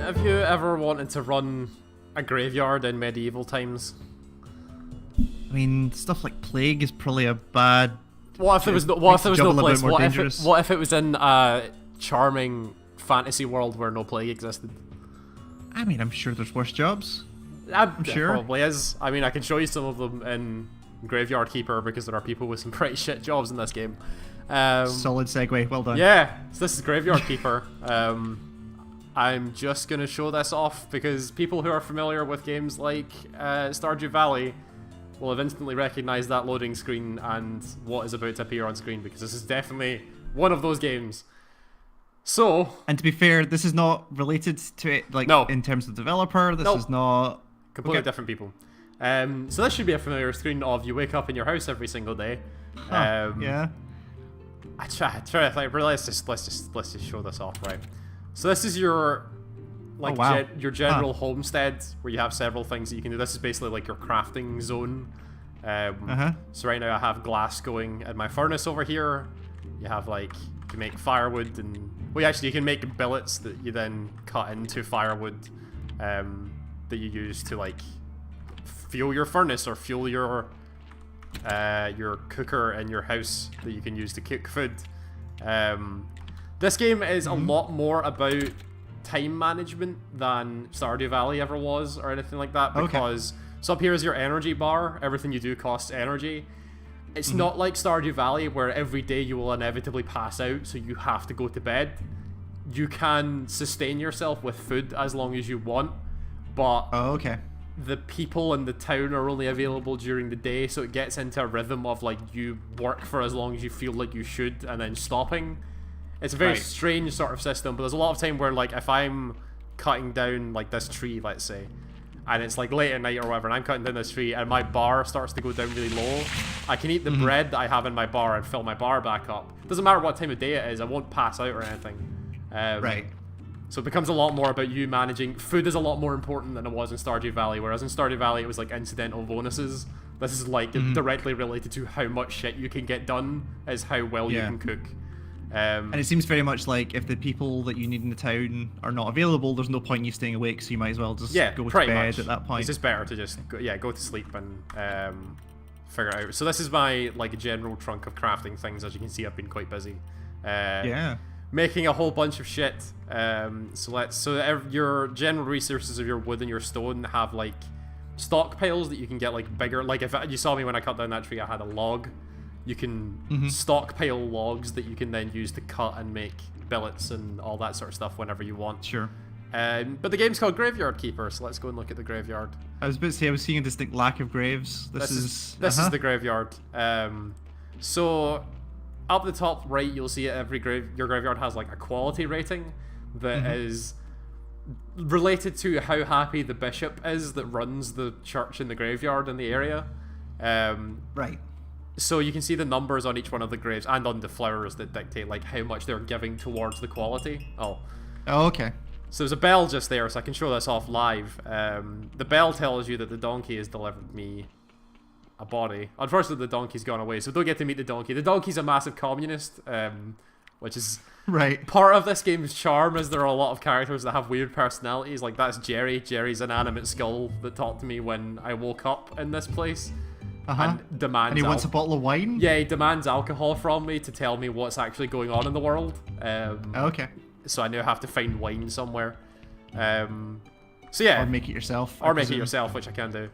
Have you ever wanted to run a graveyard in medieval times? I mean, stuff like plague is probably a bad. What if there was no place? What if it was in a charming fantasy world where no plague existed? I mean, I'm sure there's worse jobs. I'm sure. Probably is. I mean, I can show you some of them in Graveyard Keeper because there are people with some pretty shit jobs in this game. Solid segue. Well done. Yeah, so this is Graveyard Keeper. I'm just going to show this off because people who are familiar with games like Stardew Valley will have instantly recognized that loading screen and what is about to appear on screen, because this is definitely one of those games. So, and to be fair, this is not related to it, like, no. In terms of developer. This is not completely different people. So this should be a familiar screen of you wake up in your house every single day. Yeah. I try to like, let's just show this off, right? So this is your your general homestead where you have several things that you can do. This is basically like your crafting zone. So right now I have glass going in my furnace over here. You have like, you can make firewood and you can make billets that you then cut into firewood that you use to like fuel your furnace or fuel your cooker in your house that you can use to cook food. This game is a lot more about time management than Stardew Valley ever was or anything like that, because so up here is your energy bar. Everything you do costs energy. It's not like Stardew Valley where every day you will inevitably pass out, so you have to go to bed. You can sustain yourself with food as long as you want, but the people in the town are only available during the day, so it gets into a rhythm of like you work for as long as you feel like you should and then stopping. It's a very strange sort of system, but there's a lot of time where like if I'm cutting down like this tree, let's say, and it's like late at night or whatever, and I'm cutting down this tree and my bar starts to go down really low, I can eat the bread that I have in my bar and fill my bar back up. Doesn't matter what time of day it is, I won't pass out or anything. So it becomes a lot more about you managing. Food is a lot more important than it was in Stardew Valley, whereas in Stardew Valley it was like incidental bonuses. This is like directly related to how much shit you can get done, is how well you can cook. And it seems very much like if the people that you need in the town are not available, there's no point in you staying awake, so you might as well just go to bed at that point. It's just better to just go to sleep and figure it out. So this is my like general trunk of crafting things. As you can see, I've been quite busy. Making a whole bunch of shit. Your general resources of your wood and your stone have like stockpiles that you can get like bigger. Like if you saw me when I cut down that tree, I had a log. You can stockpile logs that you can then use to cut and make billets and all that sort of stuff whenever you want. Sure. But the game's called Graveyard Keeper, so let's go and look at the graveyard. I was about to say, I was seeing a distinct lack of graves. This is the graveyard. So up the top right, you'll see your graveyard has like a quality rating that is related to how happy the bishop is that runs the church in the graveyard in the area. So you can see the numbers on each one of the graves and on the flowers that dictate like how much they're giving towards the quality. So there's a bell just there, so I can show this off live. The bell tells you that the donkey has delivered me a body. Unfortunately, the donkey's gone away, so don't get to meet the donkey. The donkey's a massive communist, which is part of this game's charm, is there are a lot of characters that have weird personalities. Like that's Jerry. Jerry's an animate skull that talked to me when I woke up in this place. And demands. And he wants a bottle of wine? Yeah, he demands alcohol from me to tell me what's actually going on in the world. So I now have to find wine somewhere. So yeah. Or make it yourself. Make it yourself, which I can do.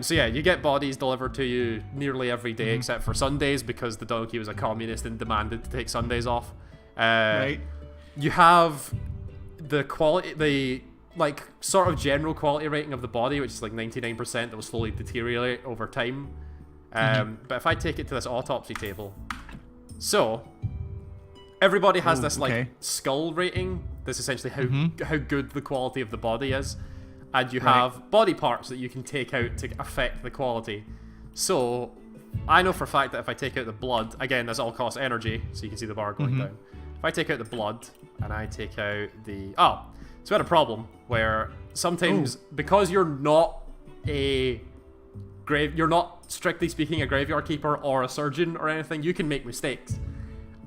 So yeah, you get bodies delivered to you nearly every day except for Sundays, because the donkey was a communist and demanded to take Sundays off. You have the quality, the like sort of general quality rating of the body, which is like 99%, that will slowly deteriorate over time. But if I take it to this autopsy table, so everybody has this like skull rating. That's essentially how good the quality of the body is, and you have body parts that you can take out to affect the quality. So I know for a fact that if I take out the blood, again, this all costs energy, so you can see the bar going down. If I take out the blood and I take out the so we had a problem where sometimes because you're not you're not strictly speaking a graveyard keeper or a surgeon or anything, you can make mistakes.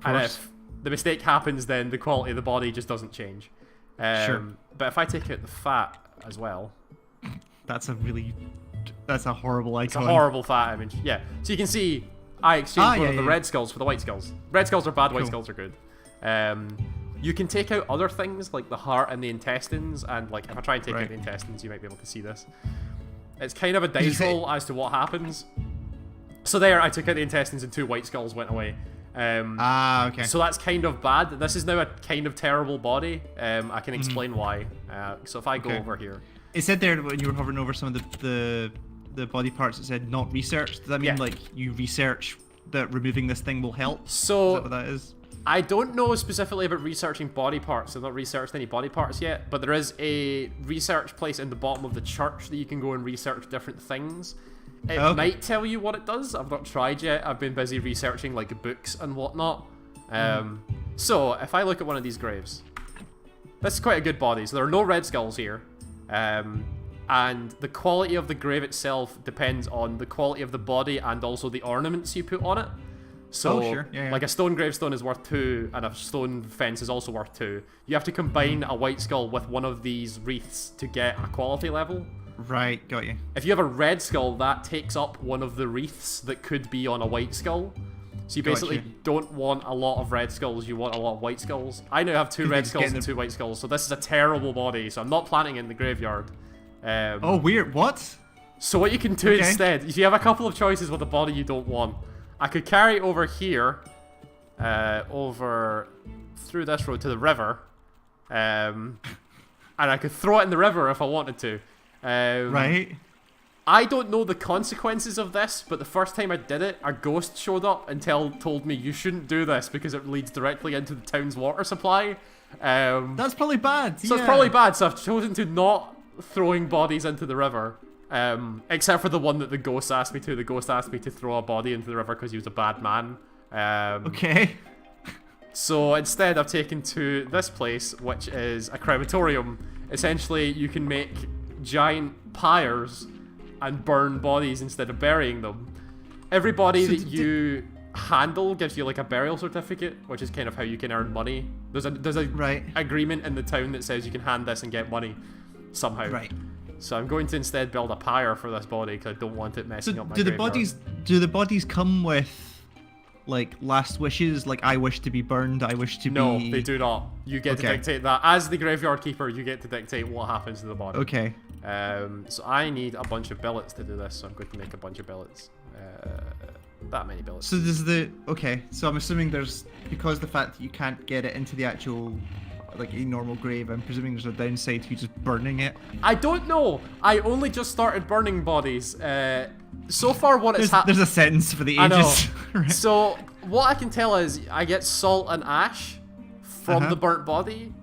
And if the mistake happens, then the quality of the body just doesn't change. Sure. But if I take out the fat as well, that's a horrible icon. It's a horrible fat image. Yeah. So you can see I exchanged one of the red skulls for the white skulls. Red skulls are bad, white skulls are good. You can take out other things like the heart and the intestines, and like if I try and take out the intestines, you might be able to see this. It's kind of a dice roll as to what happens. So there, I took out the intestines and 2 white skulls went away. Okay. So that's kind of bad. This is now a kind of terrible body. I can explain why. So if I go over here. It said there when you were hovering over some of the body parts, it said not researched. Does that mean like you research that removing this thing will help? So is that what that is? I don't know specifically about researching body parts. I've not researched any body parts yet, but there is a research place in the bottom of the church that you can go and research different things. It might tell you what it does. I've not tried yet. I've been busy researching like books and whatnot. So if I look at one of these graves, this is quite a good body. So there are no red skulls here. And the quality of the grave itself depends on the quality of the body and also the ornaments you put on it. So, like a stone gravestone is worth 2, and a stone fence is also worth 2. You have to combine a white skull with one of these wreaths to get a quality level. Right, got you. If you have a red skull, that takes up one of the wreaths that could be on a white skull. So you basically don't want a lot of red skulls, you want a lot of white skulls. I now have 2 red skulls and 2 white skulls, so this is a terrible body, so I'm not planting it in the graveyard. Oh, weird. What? So what you can do instead is you have a couple of choices with a body you don't want. I could carry over here, over through this road to the river, and I could throw it in the river if I wanted to. Right. I don't know the consequences of this, but the first time I did it, a ghost showed up and told me you shouldn't do this because it leads directly into the town's water supply. That's probably bad. So it's probably bad, so I've chosen to not throwing bodies into the river. Except for the one that the ghost asked me to. The ghost asked me to throw a body into the river because he was a bad man. Okay. So instead I've taken to this place, which is a crematorium. Essentially, you can make giant pyres and burn bodies instead of burying them. Every body that you handle gives you like a burial certificate, which is kind of how you can earn money. There's a agreement in the town that says you can hand this and get money somehow. Right. So I'm going to instead build a pyre for this body because I don't want it messing up my graveyard. Do the bodies come with like last wishes? Like I wish to be burned, I wish to be... No, they do not. You get to dictate that. As the graveyard keeper, you get to dictate what happens to the body. Okay. So I need a bunch of billets to do this, so I'm going to make a bunch of billets. That many billets. So there's so I'm assuming there's, because the fact that you can't get it into the actual like a normal grave, I'm presuming there's a downside to you just burning it. I don't know. I only just started burning bodies. So far what it's there's a sentence for the ages. I know. Right. So what I can tell is I get salt and ash from the burnt body,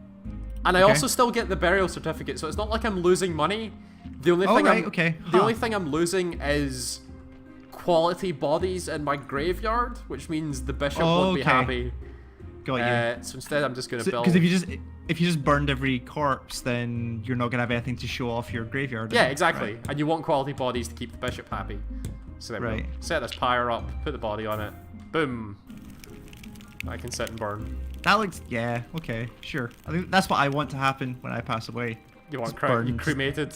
and I also still get the burial certificate, so it's not like I'm losing money. The only only thing I'm losing is quality bodies in my graveyard, which means the bishop won't be happy. Got you. So instead I'm just going to build... Because if you just burned every corpse, then you're not going to have anything to show off your graveyard. Yeah, exactly. Right. And you want quality bodies to keep the bishop happy. So there we go. Set this pyre up, put the body on it. Boom. I can sit and burn. That looks... Yeah, okay, sure. I think that's what I want to happen when I pass away. You want you cremated?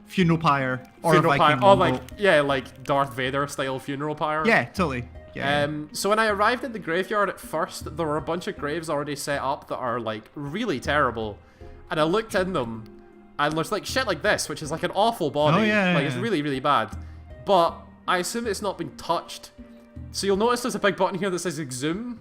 Funeral pyre. Or funeral pyre. Oh, like Darth Vader style funeral pyre? Yeah, totally. Yeah. So when I arrived at the graveyard at first, there were a bunch of graves already set up that are like really terrible, and I looked in them, and there's like shit like this, which is like an awful body. Oh yeah. Like it's really really bad, but I assume it's not been touched. So you'll notice there's a big button here that says exhume.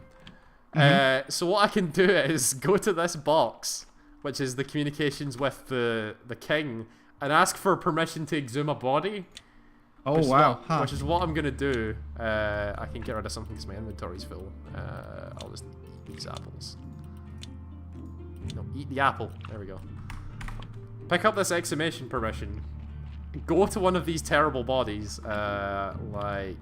So what I can do is go to this box, which is the communications with the king, and ask for permission to exhume a body. Oh wow! Which is what I'm gonna do. I can get rid of something because my inventory's full. I'll just eat these apples. No, eat the apple. There we go. Pick up this exhumation permission. Go to one of these terrible bodies. Like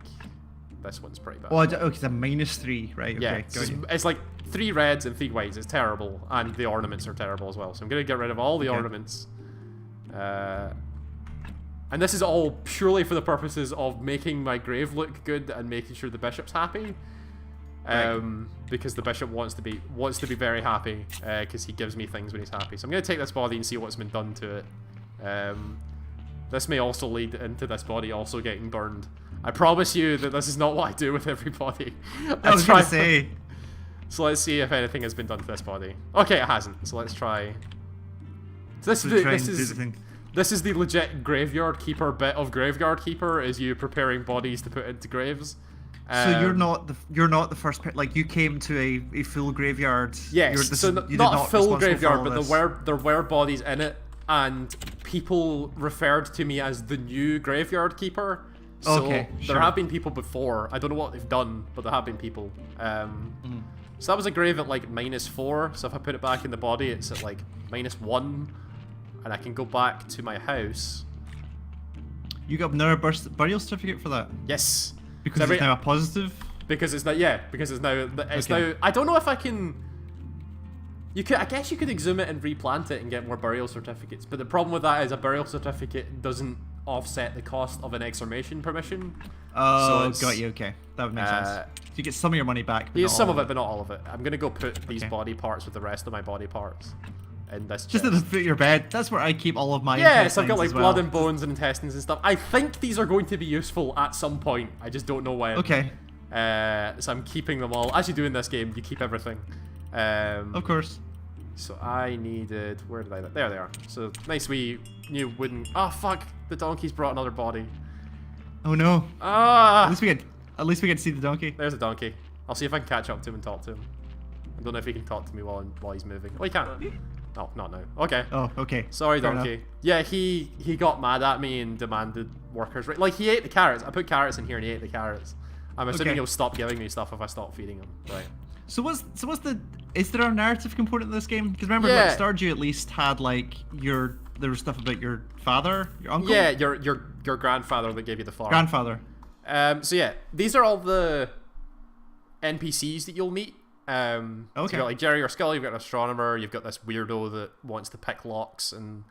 this one's pretty bad. Oh, okay, it's a -3, right? Okay, yeah, it's like 3 reds and 3 whites. It's terrible, and the ornaments are terrible as well. So I'm gonna get rid of all the ornaments. And this is all purely for the purposes of making my grave look good and making sure the bishop's happy. because the bishop wants to be very happy, because he gives me things when he's happy. So I'm going to take this body and see what's been done to it. This may also lead into this body also getting burned. I promise you that this is not what I do with every body. I was going to say. So let's see if anything has been done to this body. Okay, it hasn't. So let's try. So this is the legit graveyard keeper bit of graveyard keeper. Is you preparing bodies to put into graves. So you're not the first like you came to a full graveyard. Yes, so not a full graveyard, but there were bodies in it, and people referred to me as the new graveyard keeper. So there have been people before. I don't know what they've done, but there have been people. So that was a grave at like -4. So if I put it back in the body, it's at like -1, and I can go back to my house. You got another burial certificate for that? Yes. Because it's now a positive? Because it's now, yeah, because it's now, now, I don't know if I can, I guess you could exhume it and replant it and get more burial certificates, but the problem with that is a burial certificate doesn't offset the cost of an exhumation permission. Oh, so got you, okay. That would make sense. You get some of your money back, but not some of it, but not all of it. I'm going to go put these body parts with the rest of my body parts. In this just at the foot of your bed. That's where I keep all of my intestines. I've got like blood and bones and intestines and stuff. I think these are going to be useful at some point. I just don't know when. Okay. So I'm keeping them all. As you do in this game, you keep everything. Of course. So I needed... Where did I... There they are. So nice wee new wooden... Oh, fuck. The donkey's brought another body. Oh, no. Ah! At least we get to see the donkey. There's a donkey. I'll see if I can catch up to him and talk to him. I don't know if he can talk to me while he's moving. Oh, he can't. Oh, not now. Okay. Oh, okay. Sorry, donkey. Yeah, he got mad at me and demanded workers. Like, he ate the carrots. I put carrots in here and he ate the carrots. I'm assuming he'll stop giving me stuff if I stop feeding him. Right. So what's the... Is there a narrative component in this game? Because remember, like, Stardew at least had, like, there was stuff about your father, your uncle? Yeah, your grandfather that gave you the farm. Grandfather. So yeah, these are all the NPCs that you'll meet. So you've got like Jerry or Scully, you've got an astronomer, you've got this weirdo that wants to pick locks, and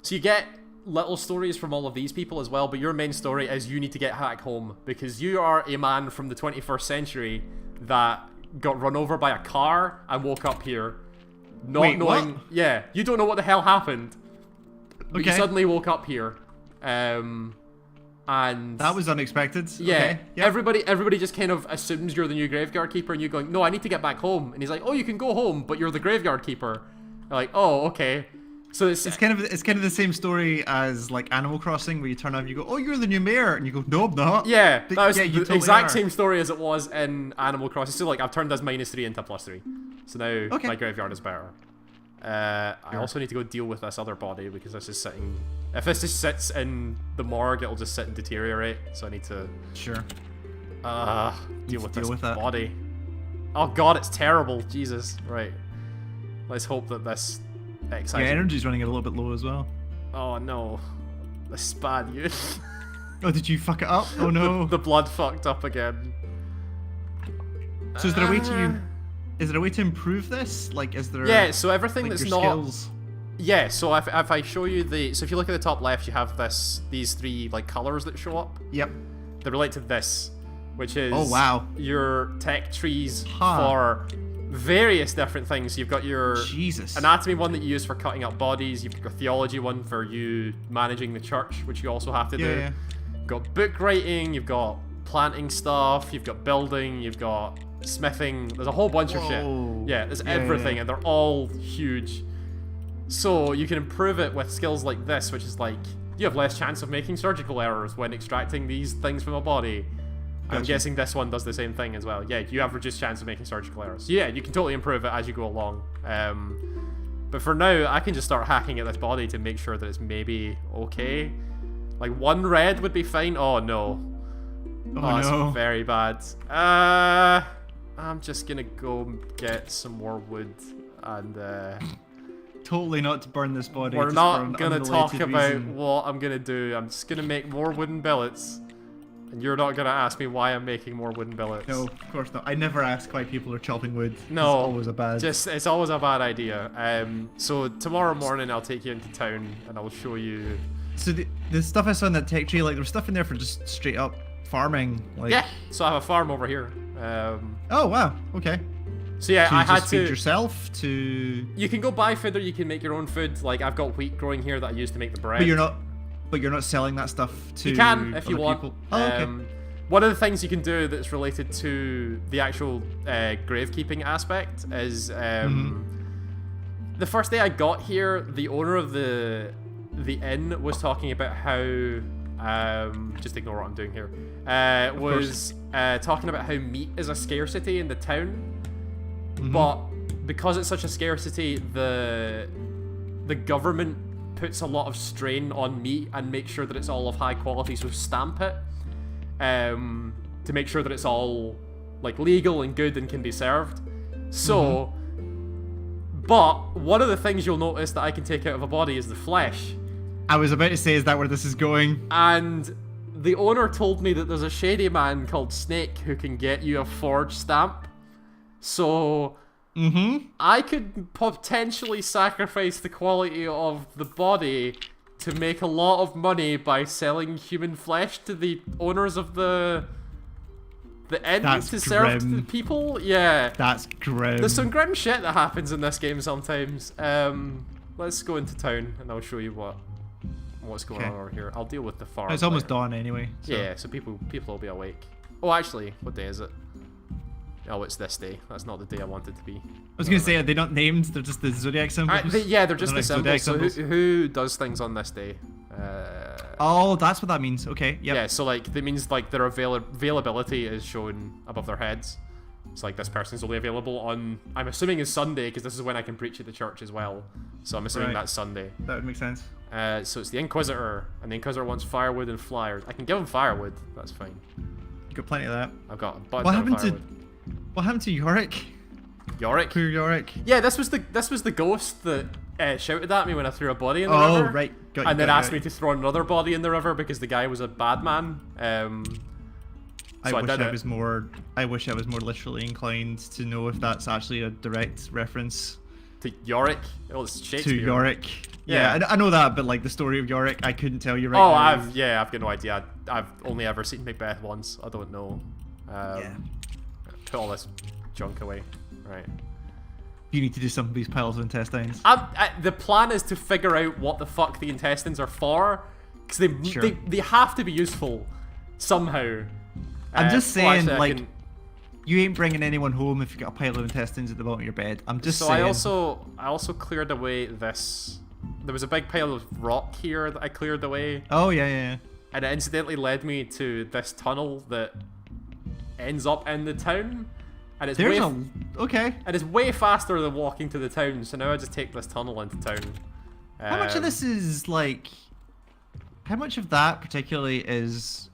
so you get little stories from all of these people as well, but your main story is you need to get back home because you are a man from the 21st century that got run over by a car and woke up here not knowing... What? Yeah, you don't know what the hell happened, but you suddenly woke up here. And that was unexpected. Yeah, okay. Yep. Everybody just kind of assumes you're the new graveyard keeper, and you're going, no, I need to get back home. And he's like, oh, you can go home, but you're the graveyard keeper. You're like, oh, okay. So it's kind of the same story as like Animal Crossing, where you turn up and you go, oh, you're the new mayor, and you go, no, I'm not. Yeah, that was the totally exact same story as it was in Animal Crossing. So like, I've turned this -3 into +3, so now my graveyard is better. I also need to go deal with this other body because this is sitting... If this just sits in the morgue, it'll just sit and deteriorate. So I need to... deal with this body. Oh god, it's terrible. Jesus. Right. Let's hope that this... Your energy's running a little bit low as well. Oh no. This is bad, you. Oh, did you fuck it up? Oh no. The blood fucked up again. So is there a way to... Is there a way to improve this? Like, is there... Yeah, so everything like, that's your not... skills? Yeah, so if I show you the... So if you look at the top left, you have these three, like, colors that show up. Yep. They relate to this, which is... Oh, wow. Your tech trees for various different things. You've got your anatomy one that you use for cutting up bodies. You've got your theology one for you managing the church, which you also have to do. Yeah. You've got book writing, you've got planting stuff, you've got building, you've got smithing. There's a whole bunch of shit. Yeah, there's everything, and they're all huge. So you can improve it with skills like this, which is like, you have less chance of making surgical errors when extracting these things from a body. I'm guessing this one does the same thing as well. Yeah, you have reduced chance of making surgical errors. Yeah, you can totally improve it as you go along. But for now, I can just start hacking at this body to make sure that it's maybe okay. Like 1 red would be fine. Oh no. Oh, that's very bad. I'm just gonna go get some more wood and... Totally not to burn this body. We're not gonna talk about what I'm gonna do. I'm just gonna make more wooden billets. And you're not gonna ask me why I'm making more wooden billets. No, of course not. I never ask why people are chopping wood. No, it's always a bad. It's always a bad idea. So tomorrow morning I'll take you into town and I'll show you. So the stuff I saw in that tech tree, like there was stuff in there for just straight up farming. Like... Yeah. So I have a farm over here. Oh wow. Okay. So yeah, So you I had just feed to. yourself to. You can go buy food, or you can make your own food. Like I've got wheat growing here that I use to make the bread. But you're not. But you're not selling that stuff to. You can if you other want. people? Oh, okay. One of the things you can do that's related to the actual gravekeeping aspect is the first day I got here, the owner of the inn was talking about how just ignore what I'm doing here. Was talking about how meat is a scarcity in the town, but because it's such a scarcity, the government puts a lot of strain on meat and makes sure that it's all of high quality, so stamp it to make sure that it's all like legal and good and can be served. So, but one of the things you'll notice that I can take out of a body is the flesh. I was about to say, is that where this is going? And the owner told me that there's a shady man called Snake who can get you a forged stamp. So I could potentially sacrifice the quality of the body to make a lot of money by selling human flesh to the owners of the inn to serve to the people. Yeah. That's grim. There's some grim shit that happens in this game sometimes. Let's go into town and I'll show you what's going on over here. I'll deal with the farm. It's almost later. dawn anyway. So. Yeah, so people will be awake. Oh, actually, what day is it? Oh, it's this day. That's not the day I wanted to be. I was gonna say, are they not named? They're just the zodiac symbols. Yeah, they're just the zodiac symbols. So who does things on this day? Oh, that's what that means. Okay, yep. Yeah, so like that means like their availability is shown above their heads. It's like this person's only available on, I'm assuming is Sunday, because this is when I can preach at the church as well. So I'm assuming that's Sunday. That would make sense. So it's the Inquisitor, and the Inquisitor wants firewood and flyers. I can give him firewood. That's fine. You got plenty of that. I've got a bunch of firewood. What happened to Yorick? Yorick? Poor Yorick. Yeah, this was the ghost that shouted at me when I threw a body in the river. Oh, right. And then asked me to throw another body in the river because the guy was a bad man. I wish I was more literally inclined to know if that's actually a direct reference to Yorick. Well, it's Shakespeare. To Yorick. Yeah, I know that, but like the story of Yorick, I couldn't tell you right now. I've got no idea. I've only ever seen Macbeth once. I don't know. Put all this junk away. Right. You need to do some of these piles of intestines. The plan is to figure out what the fuck the intestines are for, because they have to be useful somehow. I'm just saying, you ain't bringing anyone home if you got a pile of intestines at the bottom of your bed. I'm just saying. So I also cleared away this. There was a big pile of rock here that I cleared away. Oh yeah. And it incidentally led me to this tunnel that ends up in the town. And it's and it's way faster than walking to the town, so now I just take this tunnel into town. How much of this is like? How much of that particularly is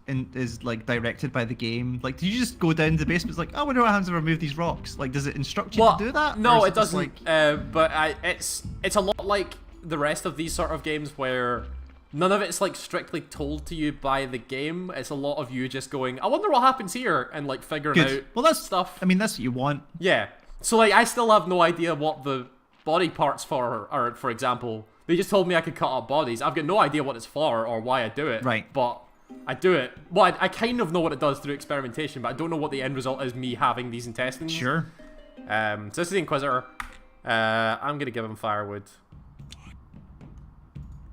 like directed by the game? Like, do you just go down to the basement? It's like, oh, I wonder what happens if I remove these rocks. Like, does it instruct you to do that? No, it doesn't. It's a lot like the rest of these sort of games where none of it's like strictly told to you by the game. It's a lot of you just going, I wonder what happens here, and like figuring out stuff. I mean, that's what you want. Yeah. So like, I still have no idea what the body parts are. For example, they just told me I could cut up bodies. I've got no idea what it's for or why I do it. Right. But I do it. Well, I kind of know what it does through experimentation, but I don't know what the end result is. Me having these intestines. Sure. So this is the Inquisitor. I'm gonna give him firewood.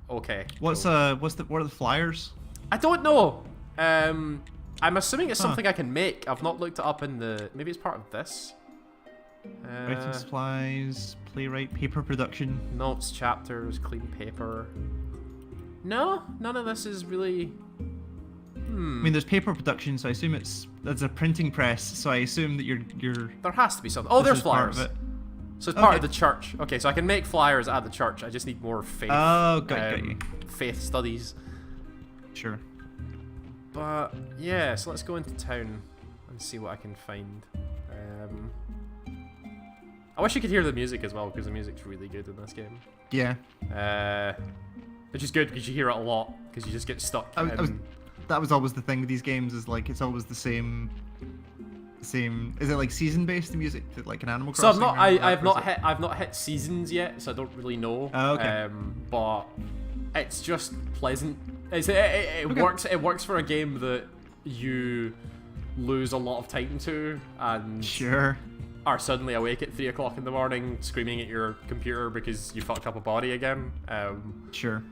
Okay. What are the flyers? I don't know. I'm assuming it's something I can make. I've not looked it up in the. Maybe it's part of this. Writing supplies, playwright, paper production. Notes, chapters, clean paper. No, none of this is really. I mean, there's paper production, so I assume there's a printing press. So I assume that you're. There has to be something. Oh, there's flyers. So it's part of the church. Okay, so I can make flyers at the church. I just need more faith. Oh, got you. Faith studies. Sure. But yeah, so let's go into town and see what I can find. I wish you could hear the music as well, because the music's really good in this game. Yeah. Which is good because you hear it a lot, because you just get stuck. That was always the thing with these games, is like it's always the same. Is it like season based music, like an Animal Crossing? So I've not hit seasons yet, so I don't really know. Oh, okay. But it's just pleasant. It works for a game that you lose a lot of time to, and Sure. are suddenly awake at 3 o'clock in the morning screaming at your computer because you fucked up a body again. Sure.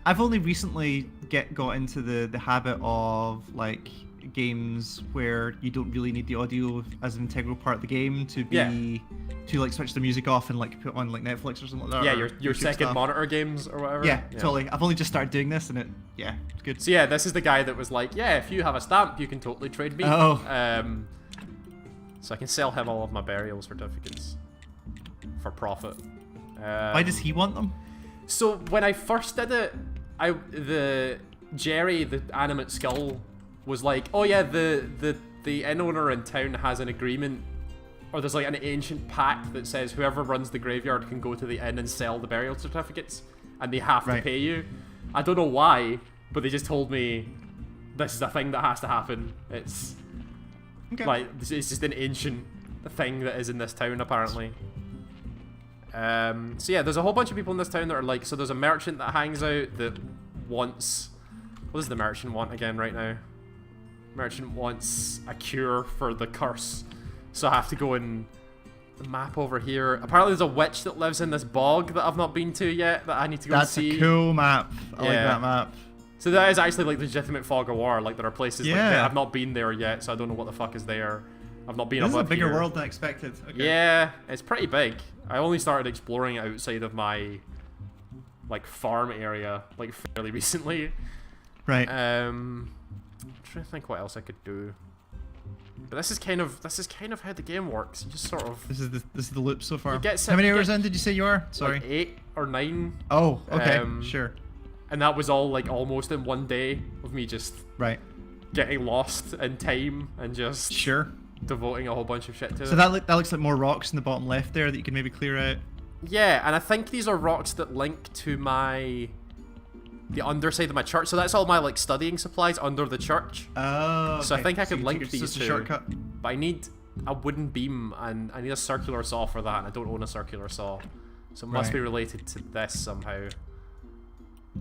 I've only recently got into the habit of like games where you don't really need the audio as an integral part of the game to be to like switch the music off and like put on like Netflix or something like that. Yeah, your second stuff. monitor games or whatever. Yeah, totally. I've only just started doing this and it's good. So yeah, this is the guy that was like, yeah, if you have a stamp, you can totally trade me. Oh. So I can sell him all of my burial certificates for profit. Why does he want them? So when I first did it, Jerry, the animate skull, was like, oh yeah, the inn owner in town has an agreement, or there's like an ancient pact that says whoever runs the graveyard can go to the inn and sell the burial certificates, and they have to pay you. I don't know why, but they just told me this is a thing that has to happen. It's like it's just an ancient thing that is in this town apparently. So yeah, there's a whole bunch of people in this town that are like, so there's a merchant that hangs out that wants, what does the merchant want again right now? Merchant wants a cure for the curse. So I have to go in the map over here. Apparently there's a witch that lives in this bog that I've not been to yet that I need to go see. That's a cool map. I like that map. So that is actually like legitimate fog of war. Like there are places like that. I've not been there yet, so I don't know what the fuck is there. I've not been. This is a bigger world than expected. Okay. Yeah, it's pretty big. I only started exploring it outside of my like farm area like fairly recently. Right. I'm trying to think what else I could do. But this is kind of how the game works. You just sort of. This is the loop so far. How many hours in did you say you are? Sorry. Like 8 or 9. Oh, okay. Sure. And that was all like almost in one day of me just getting lost in time and just devoting a whole bunch of shit to it. So that looks like more rocks in the bottom left there that you can maybe clear out. Yeah, and I think these are rocks that link to the underside of my church. So that's all my like studying supplies under the church. Oh. Okay. So I think I could link these two. two. Shortcut. But I need a wooden beam and I need a circular saw for that, and I don't own a circular saw. So it must be related to this somehow.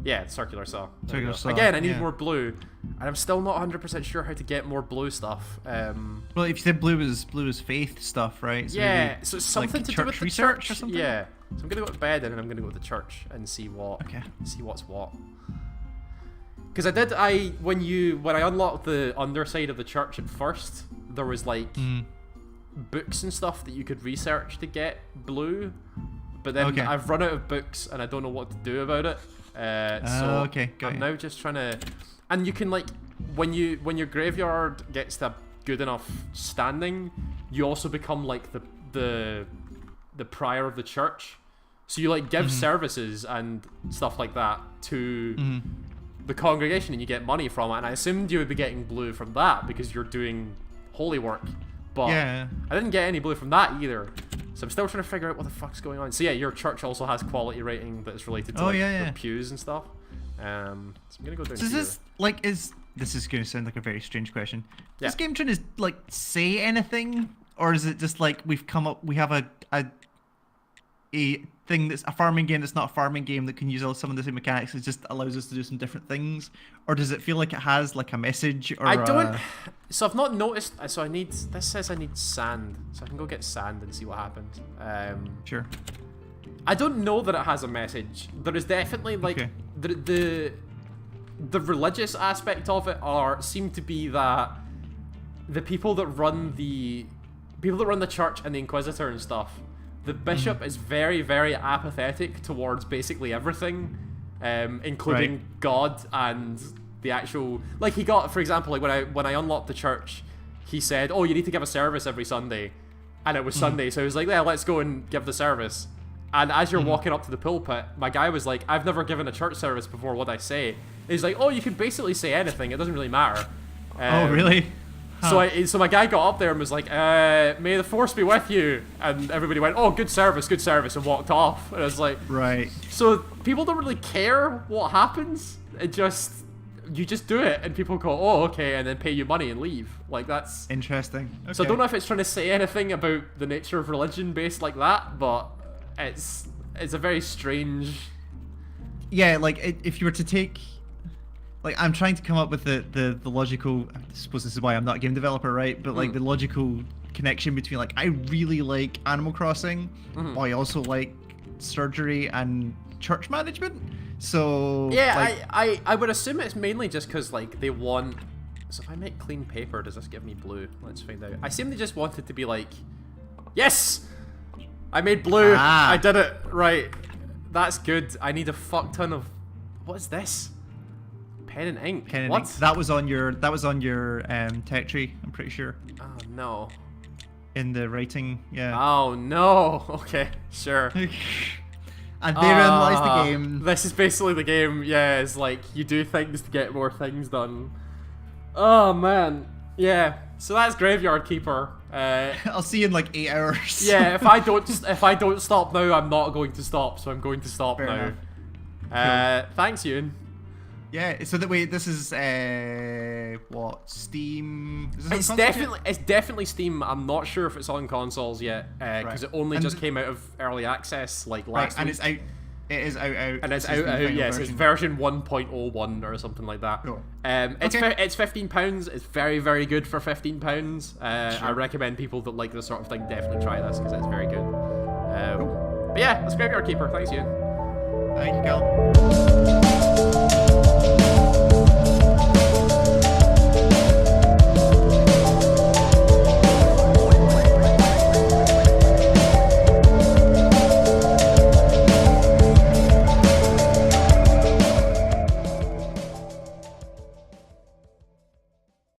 Yeah, circular saw. Circular saw. Again, I need more blue, and I'm still not 100% sure how to get more blue stuff. Well, if you said blue is faith stuff, right? So yeah, so it's something like to do with the research church or something. Yeah, so I'm gonna go to bed and then I'm gonna go to the church and see what. See what's what. Because when I unlocked the underside of the church at first, there was like books and stuff that you could research to get blue, but then I've run out of books and I don't know what to do about it. So I'm now just trying to, and you can like when your graveyard gets to a good enough standing, you also become like the prior of the church, so you like give services and stuff like that to the congregation and you get money from it. And I assumed you would be getting blue from that because you're doing holy work, but I didn't get any blue from that either. So I'm still trying to figure out what the fuck's going on. So yeah, your church also has quality rating that is related to the pews and stuff. So I'm gonna go down here. This is going to sound like a very strange question. This game trying to like say anything, or is it just like we have a thing that's a farming game that's not a farming game that can use some of the same mechanics? It just allows us to do some different things, or does it feel like it has like a message? Or I don't. So I've not noticed. So this says I need sand, so I can go get sand and see what happens. Sure. I don't know that it has a message. There is definitely like the religious aspect of it seem to be that the people that run the church and the Inquisitor and stuff, the bishop is very, very apathetic towards basically everything, including God and the actual, like he got, for example, like when I unlocked the church, he said, oh, you need to give a service every Sunday, and it was Sunday, so he was like, yeah, let's go and give the service. And as you're walking up to the pulpit, my guy was like, I've never given a church service before, what'd I say? And he's like, oh, you can basically say anything, it doesn't really matter. Oh, really? Huh. So my guy got up there and was like, may the force be with you. And everybody went, oh, good service, and walked off. And I was like, right. So people don't really care what happens. You just do it, and people go, oh, okay, and then pay you money and leave. Like, that's interesting. Okay. So I don't know if it's trying to say anything about the nature of religion based like that, but it's a very strange. Yeah, like if you were to take, like I'm trying to come up with the logical. I suppose this is why I'm not a game developer, right? But like the logical connection between like I really like Animal Crossing, but I also like surgery and church management. So yeah, like, I would assume it's mainly just because like they want. So if I make clean paper, does this give me blue? Let's find out. I assume they just wanted to be like, yes, I made blue. I did it right. That's good. I need a fuck ton of. What is this? Pen and ink. Pen and what? ink. That was on your tech tree. I'm pretty sure. Oh no. In the writing, yeah. Oh no. Okay, sure. And therein lies the game. This is basically the game. Yeah, it's like you do things to get more things done. Oh man. Yeah. So that's Graveyard Keeper. I'll see you in like 8 hours. Yeah. If I don't stop now, I'm not going to stop. So I'm going to stop Fair now. enough. Thanks, Ewan. Yeah. So that way, this is what Steam? Is this It's on definitely Steam. I'm not sure if it's on consoles yet because it only just came out of early access like last week. And it's out. It is out. And it's out. Yes, it's version 1.01 or something like that. Cool. It's £15. It's very, very good for £15. Sure. I recommend people that like this sort of thing definitely try this because it's very good. But yeah, that's Graveyard Keeper. Thanks, Ian. Thank you, Cal.